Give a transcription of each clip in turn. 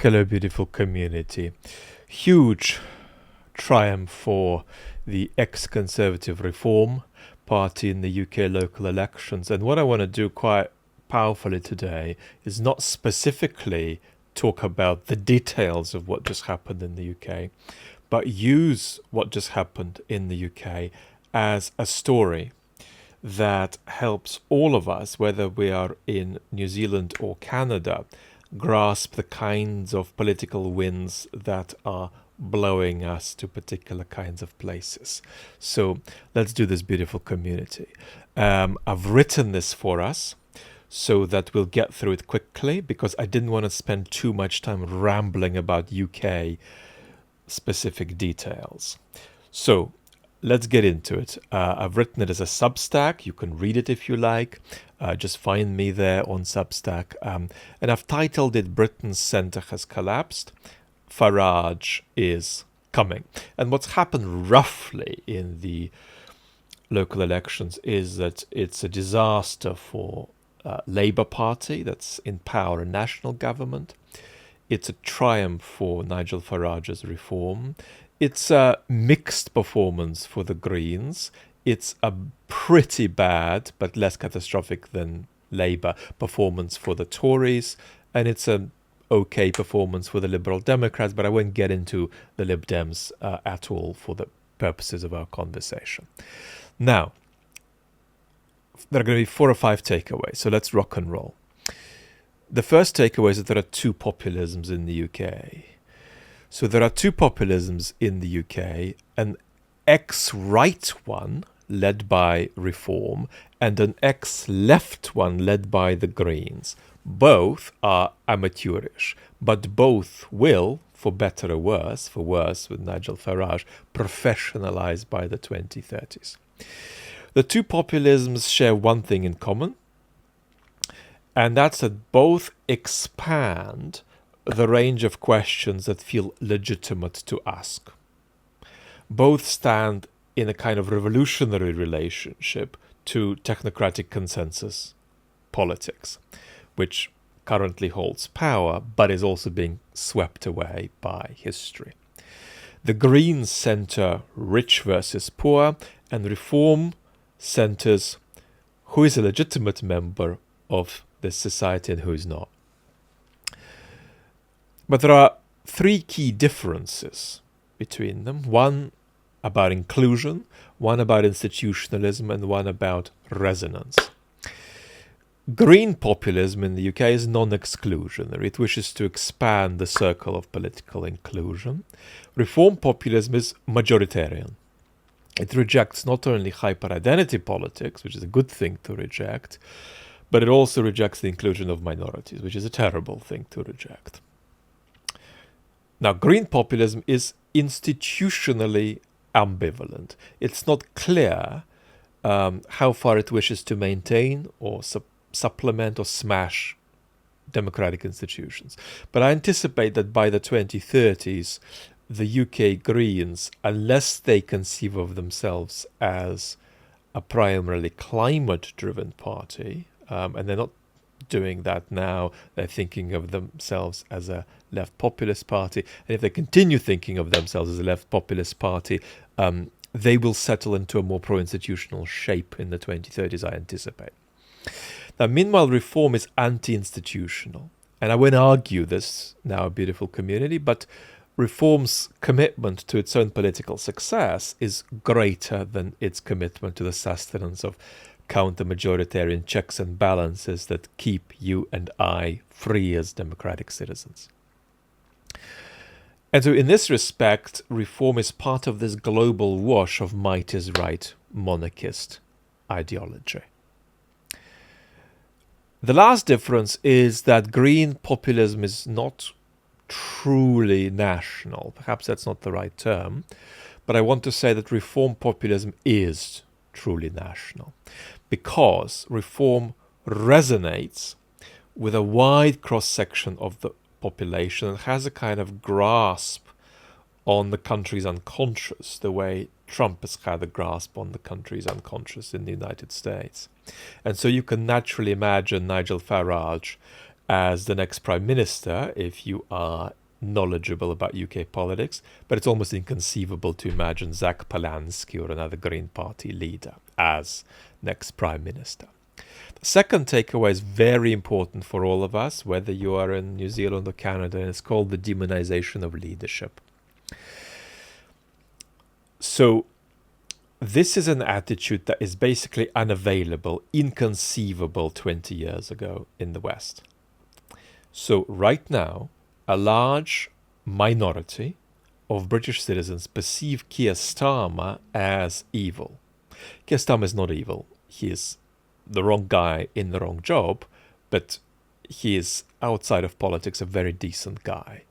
Hello, beautiful community. Huge triumph for the ex-Conservative Reform Party in the UK local elections. And what I want to do quite powerfully today is not specifically talk about the details of what just happened in the UK, but use what just happened in the UK as a story that helps all of us, whether we are in New Zealand or Canada, grasp the kinds of political winds that are blowing us to particular kinds of places. So let's do this, beautiful community. I've written this for us so that we'll get through it quickly, because I didn't want to spend too much time rambling about UK specific details. So let's get into it. I've written it as a Substack. You can read it if you like. Just find me there on Substack. And I've titled it Britain's Centre Has Collapsed. Farage is coming. And what's happened roughly in the local elections is that it's a disaster for Labour Party that's in power in national government. It's a triumph for Nigel Farage's reform. It's a mixed performance for the Greens. It's a pretty bad, but less catastrophic than Labour, performance for the Tories. And it's an okay performance for the Liberal Democrats, but I won't get into the Lib Dems at all for the purposes of our conversation. Now, there are going to be 4 or 5 takeaways, so let's rock and roll. The first takeaway is that there are 2 populisms in the UK. So there are 2 populisms in the UK, an ex-right one led by Reform and an ex-left one led by the Greens. Both are amateurish, but both will, for better or worse, for worse with Nigel Farage, professionalise by the 2030s. The 2 populisms share one thing in common, and that's that both expand the range of questions that feel legitimate to ask. Both stand in a kind of revolutionary relationship to technocratic consensus politics, which currently holds power but is also being swept away by history. The Greens centre rich versus poor, and Reform centres who is a legitimate member of this society and who is not. But there are 3 key differences between them. One about inclusion, one about institutionalism, and one about resonance. Green populism in the UK is non-exclusionary. It wishes to expand the circle of political inclusion. Reform populism is majoritarian. It rejects not only hyper-identity politics, which is a good thing to reject, but it also rejects the inclusion of minorities, which is a terrible thing to reject. Now, green populism is institutionally ambivalent. It's not clear how far it wishes to maintain or supplement or smash democratic institutions. But I anticipate that by the 2030s, the UK Greens, unless they conceive of themselves as a primarily climate-driven party, and they're not doing that now, they're thinking of themselves as a left populist party, and if they continue thinking of themselves as a left populist party, they will settle into a more pro-institutional shape in the 2030s, I anticipate. Now, meanwhile, Reform is anti-institutional, and I won't argue this now, beautiful community, but Reform's commitment to its own political success is greater than its commitment to the sustenance of counter-majoritarian checks and balances that keep you and I free as democratic citizens. And so in this respect, Reform is part of this global wash of might is right monarchist ideology. The last difference is that green populism is not truly national. Perhaps that's not the right term, but I want to say that Reform populism is truly national, because Reform resonates with a wide cross-section of the population and has a kind of grasp on the country's unconscious, the way Trump has had a grasp on the country's unconscious in the United States. And so you can naturally imagine Nigel Farage as the next Prime Minister if you are knowledgeable about UK politics, but it's almost inconceivable to imagine Zach Polansky or another Green Party leader as next Prime Minister. The second takeaway is very important for all of us, whether you are in New Zealand or Canada, and it's called the demonization of leadership. So this is an attitude that is basically unavailable, inconceivable 20 years ago in the West. So right now, a large minority of British citizens perceive Keir Starmer as evil. Keir Starmer is not evil. He is the wrong guy in the wrong job, but he is, outside of politics, a very decent guy.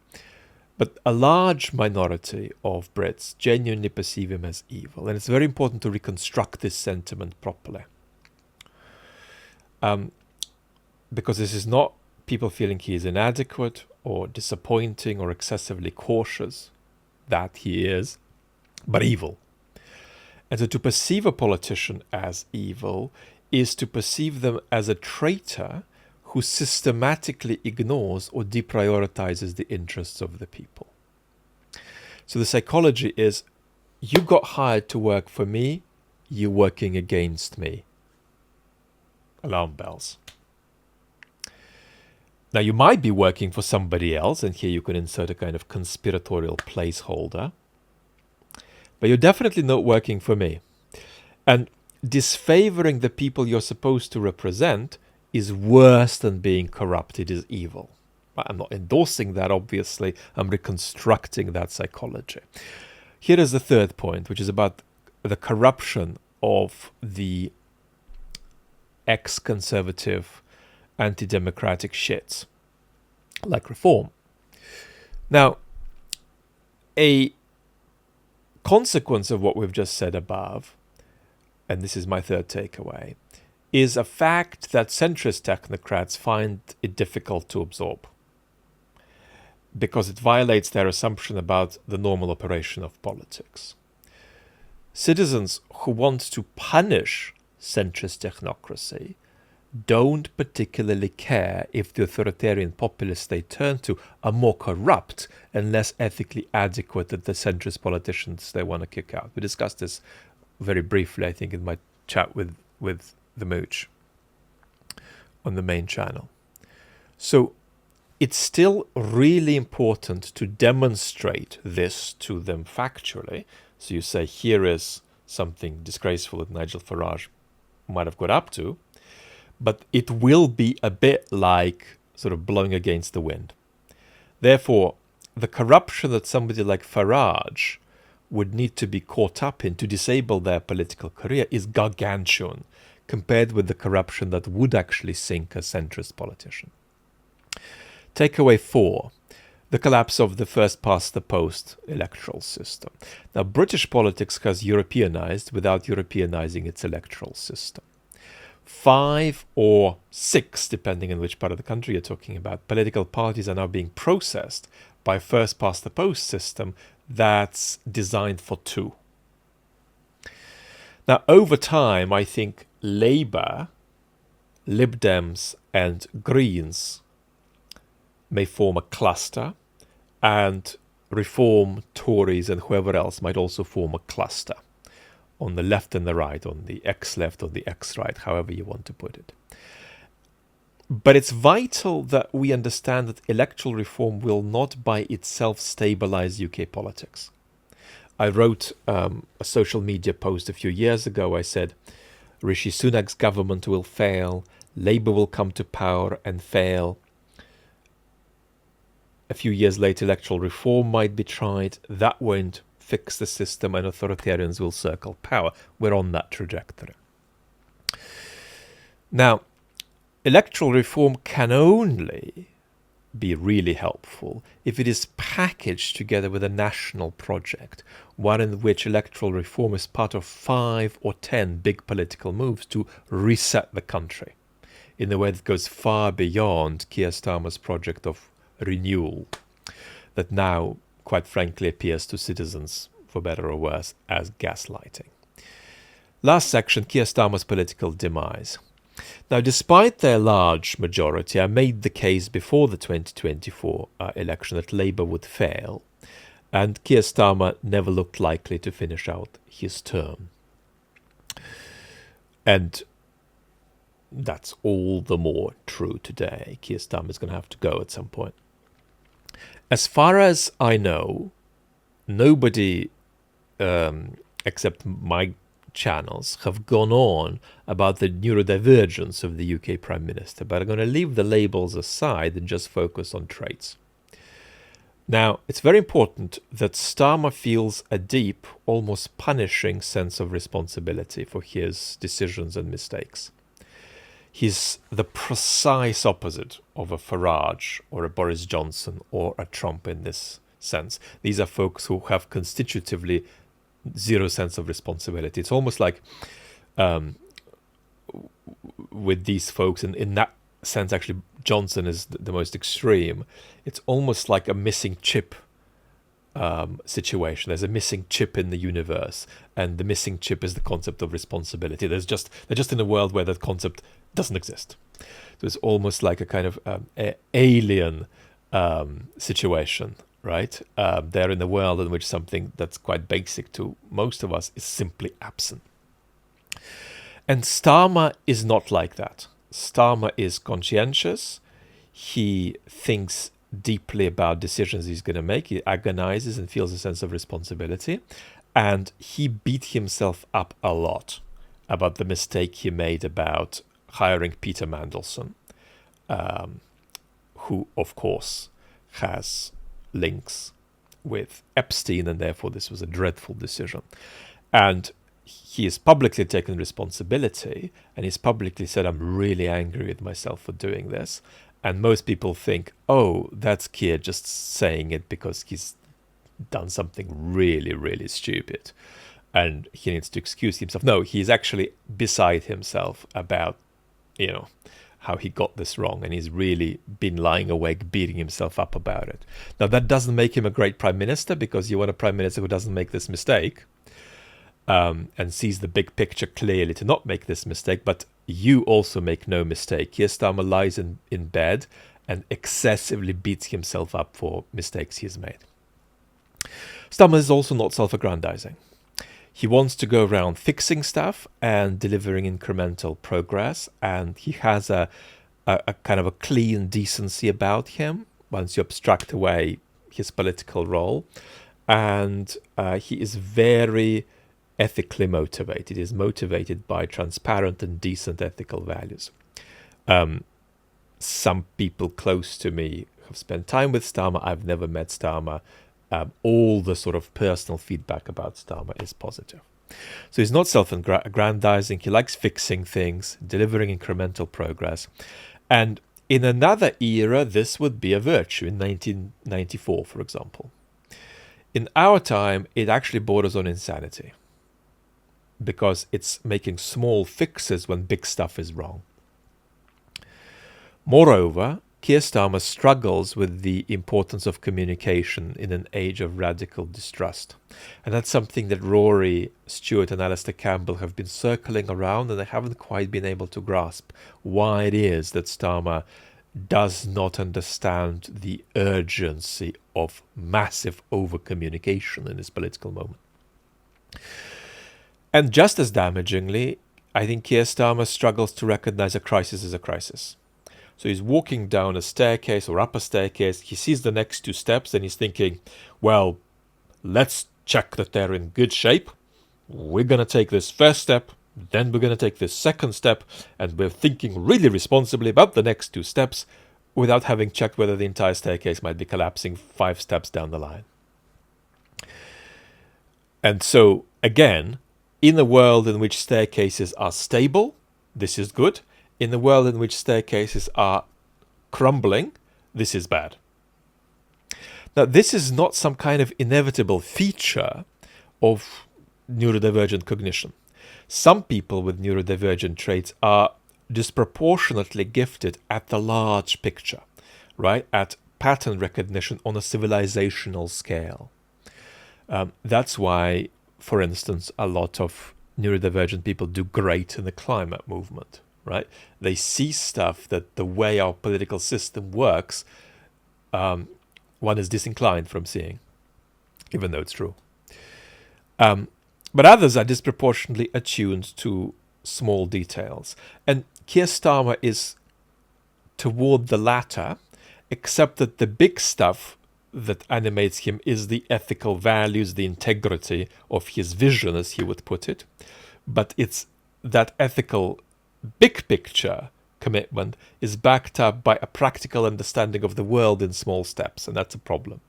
But a large minority of Brits genuinely perceive him as evil. And it's very important to reconstruct this sentiment properly. Because this is not people feeling he is inadequate or disappointing or excessively cautious, that he is, but evil. And so to perceive a politician as evil is to perceive them as a traitor who systematically ignores or deprioritizes the interests of the people. So the psychology is, you got hired to work for me, you're working against me. Alarm bells. Now, you might be working for somebody else, and here you can insert a kind of conspiratorial placeholder, but you're definitely not working for me. And disfavoring the people you're supposed to represent is worse than being corrupt. It is evil. I'm not endorsing that, obviously. I'm reconstructing that psychology. Here is the third point, which is about the corruption of the ex-conservative, anti-democratic shits, like reform. Now, a consequence of what we've just said above, and this is my third takeaway, is a fact that centrist technocrats find it difficult to absorb because it violates their assumption about the normal operation of politics. Citizens who want to punish centrist technocracy don't particularly care if the authoritarian populists they turn to are more corrupt and less ethically adequate than the centrist politicians they want to kick out. We discussed this very briefly, I think, in my chat with the Mooch on the main channel. So it's still really important to demonstrate this to them factually. So you say, here is something disgraceful that Nigel Farage might have got up to, but it will be a bit like sort of blowing against the wind. Therefore, the corruption that somebody like Farage would need to be caught up in to disable their political career is gargantuan compared with the corruption that would actually sink a centrist politician. Takeaway 4, the collapse of the first-past-the-post electoral system. Now, British politics has Europeanized without Europeanizing its electoral system. 5 or 6, depending on which part of the country you're talking about, political parties are now being processed by a first-past-the-post system that's designed for 2. Now, over time, I think Labour, Lib Dems and Greens may form a cluster, and Reform, Tories and whoever else might also form a cluster on the left and the right, on the ex-left or the ex-right, however you want to put it. But it's vital that we understand that electoral reform will not by itself stabilize UK politics. I wrote a social media post a few years ago. I said, Rishi Sunak's government will fail, Labour will come to power and fail. A few years later, electoral reform might be tried. That won't fix the system and authoritarians will circle power. We're on that trajectory. Now, electoral reform can only be really helpful if it is packaged together with a national project, one in which electoral reform is part of 5 or 10 big political moves to reset the country in a way that goes far beyond Keir Starmer's project of renewal that now, quite frankly, appears to citizens, for better or worse, as gaslighting. Last section, Keir Starmer's political demise. Now, despite their large majority, I made the case before the 2024 election that Labour would fail, and Keir Starmer never looked likely to finish out his term. And that's all the more true today. Keir Starmer is going to have to go at some point. As far as I know, nobody except my channels have gone on about the neurodivergence of the UK Prime Minister, but I'm going to leave the labels aside and just focus on traits. Now, it's very important that Starmer feels a deep, almost punishing sense of responsibility for his decisions and mistakes. He's the precise opposite of a Farage or a Boris Johnson or a Trump in this sense. These are folks who have constitutively zero sense of responsibility. It's almost like with these folks, and in that sense, actually, Johnson is the most extreme. It's almost like a missing chip situation. There's a missing chip in the universe, and the missing chip is the concept of responsibility. They're just in a world where that concept doesn't exist. So it's almost like a kind of alien situation, right? They're in a world in which something that's quite basic to most of us is simply absent. And Starmer is not like that. Starmer is conscientious. He thinks deeply about decisions he's going to make. He agonizes and feels a sense of responsibility. And he beat himself up a lot about the mistake he made about hiring Peter Mandelson, who, of course, has links with Epstein, and therefore this was a dreadful decision. And he has publicly taken responsibility, and he's publicly said, I'm really angry with myself for doing this. And most people think, oh, that's Keir just saying it because he's done something really, really stupid and he needs to excuse himself. No, he's actually beside himself about, how he got this wrong, and he's really been lying awake, beating himself up about it. Now, that doesn't make him a great prime minister, because you want a prime minister who doesn't make this mistake and sees the big picture clearly to not make this mistake. But you also make no mistake. Keir Starmer lies in bed and excessively beats himself up for mistakes he has made. Starmer is also not self-aggrandizing. He wants to go around fixing stuff and delivering incremental progress, and he has a kind of a clean decency about him once you abstract away his political role. And he is very ethically motivated. He is motivated by transparent and decent ethical values. Some people close to me have spent time with Starmer. I've never met Starmer. All the sort of personal feedback about Starmer is positive. So he's not self-aggrandizing. He likes fixing things, delivering incremental progress. And in another era, this would be a virtue, in 1994, for example. In our time, it actually borders on insanity, because it's making small fixes when big stuff is wrong. Moreover, Keir Starmer struggles with the importance of communication in an age of radical distrust. And that's something that Rory Stewart and Alistair Campbell have been circling around, and they haven't quite been able to grasp why it is that Starmer does not understand the urgency of massive over-communication in this political moment. And just as damagingly, I think Keir Starmer struggles to recognize a crisis as a crisis. So he's walking down a staircase or up a staircase. He sees the next two steps and he's thinking, well, let's check that they're in good shape. We're going to take this first step, then we're going to take this second step, and we're thinking really responsibly about the next two steps without having checked whether the entire staircase might be collapsing 5 steps down the line. And so, again, in a world in which staircases are stable, this is good. In the world in which staircases are crumbling, this is bad. Now, this is not some kind of inevitable feature of neurodivergent cognition. Some people with neurodivergent traits are disproportionately gifted at the large picture, right? At pattern recognition on a civilizational scale. That's why, for instance, a lot of neurodivergent people do great in the climate movement. right? They see stuff that the way our political system works, one is disinclined from seeing, even though it's true. But others are disproportionately attuned to small details. And Keir Starmer is toward the latter, except that the big stuff that animates him is the ethical values, the integrity of his vision, as he would put it. But it's that ethical big picture commitment is backed up by a practical understanding of the world in small steps, and that's a problem.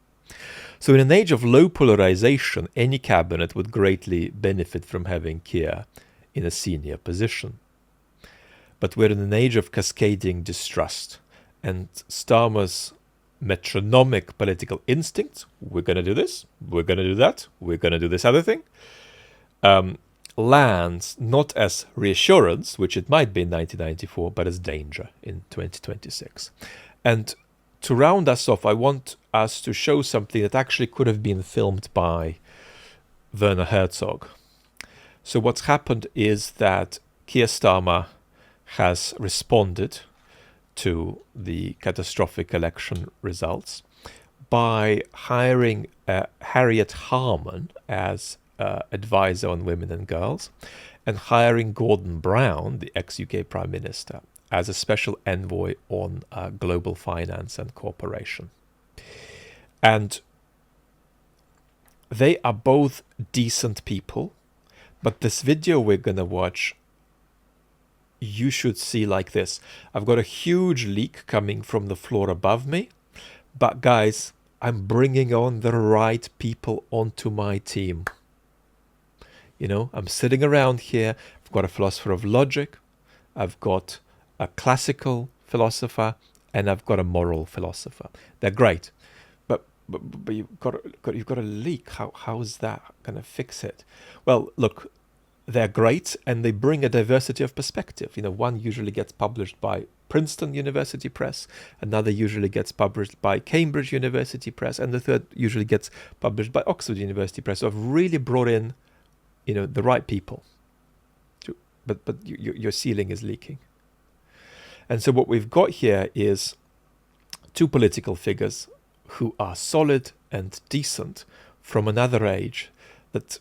So in an age of low polarization, any cabinet would greatly benefit from having Keir in a senior position. But we're in an age of cascading distrust, and Starmer's metronomic political instincts, we're going to do this, we're going to do that, we're going to do this other thing, lands not as reassurance, which it might be in 1994, but as danger in 2026. And to round us off, I want us to show something that actually could have been filmed by Werner Herzog. So what's happened is that Keir Starmer has responded to the catastrophic election results by hiring Harriet Harman as advisor on women and girls, and hiring Gordon Brown, the ex-UK Prime Minister, as a special envoy on global finance and cooperation. And they are both decent people, but this video we're going to watch, you should see like this. I've got a huge leak coming from the floor above me, but guys, I'm bringing on the right people onto my team. You know, I'm sitting around here, I've got a philosopher of logic, I've got a classical philosopher, and I've got a moral philosopher. They're great, but you've got a leak. How is that going to fix it? Well, look, they're great, and they bring a diversity of perspective. You know, one usually gets published by Princeton University Press, another usually gets published by Cambridge University Press, and the third usually gets published by Oxford University Press. So I've really brought in, you know, the right people. But your ceiling is leaking. And so what we've got here is two political figures who are solid and decent from another age that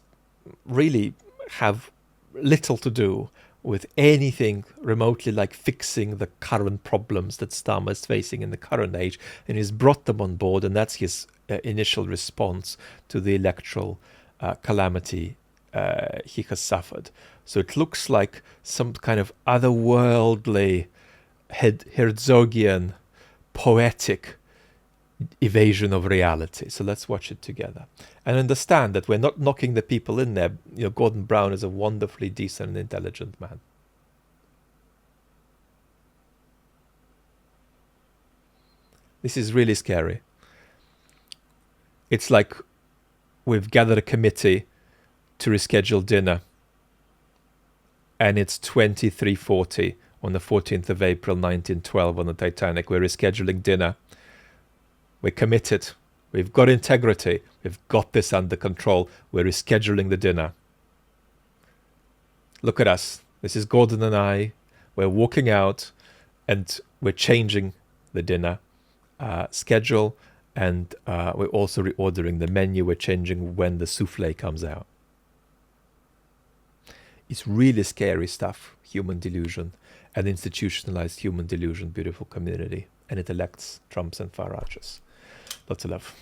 really have little to do with anything remotely like fixing the current problems that Starmer is facing in the current age, and he's brought them on board, and that's his initial response to the electoral calamity he has suffered. So it looks like some kind of otherworldly Herzogian poetic evasion of reality. So let's watch it together and understand that we're not knocking the people in there. You know, Gordon Brown is a wonderfully decent and intelligent man. This is really scary. It's like we've gathered a committee to reschedule dinner, and it's 23:40 on the 14th of April 1912 on the Titanic. We're rescheduling dinner. We're committed. We've got integrity. We've got this under control. We're rescheduling the dinner. Look at us. This is Gordon and I. We're walking out, and we're changing the dinner schedule, and we're also reordering the menu. We're changing when the souffle comes out. It's really scary stuff, human delusion, and institutionalized human delusion, beautiful community. And it elects Trumps and Farages. Lots of love.